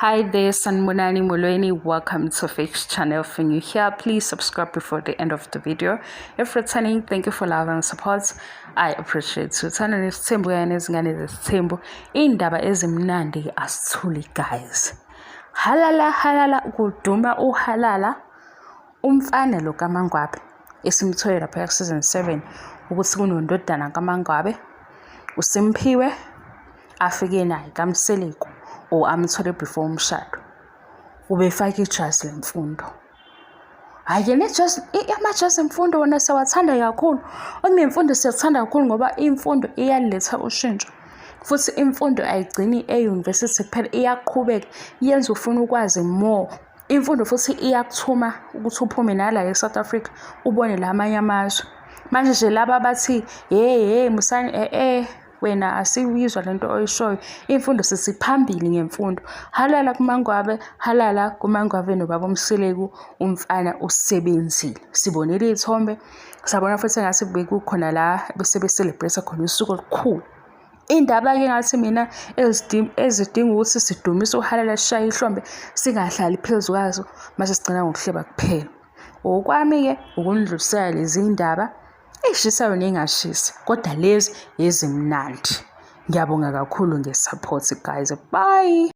Hi there, Sanmunani Mulweni. Welcome to Fix channel. If you're new here, please subscribe before the end of the video. If returning, thank you for love and support. I appreciate you. Thana nesithembu yana ezingane zesithembu. Indaba ezimnandi asithuli guys. Halala kuduma uhalala. Umfana lo kaMangwabe esimthola lapha season 7 ukuthi kunondodana kaMangwabe uSimphiwe afike naye kaMseleko o amthole before umshado ubefaka ijazi lemfundo. Hayi ne just amajazi emfundo wona sewathanda kakhulu. Onemfundo siyathanda kakhulu ngoba imfundo iyaletha ushintsho. Futhi imfundo ayigcini e-university kuphela, iyaqhubeka yenza ufuna ukwazi more. Imfundo futhi iyakuthuma ukuthi uphume nala eSouth Africa ubone lamanye amazwe. Manje nje laba bathi musani wena asiwizwa lento oyishoyo. Imfundo sisiphambili ngemfundo. Halala kuMangwabe, halala kuMangwabe nobaba uMseleko, umfana usebenzile. Sibonile izithombe, sabona futhi ngathi bekukhona la bese celebrate khona usuku olukhulu. Indaba ke ngathi mina ezidinga ukuthi sidumise uhalala sishaya ihlombe singahlali phezulu kwazo mase sigcina ngokuhleba kuphela. Okwami ke ukundlulisela lezi indaba eshisayo nengashisi kodwa lezi ezimnandi. Ngiyabonga kakhulu ngesupport guys. Bye.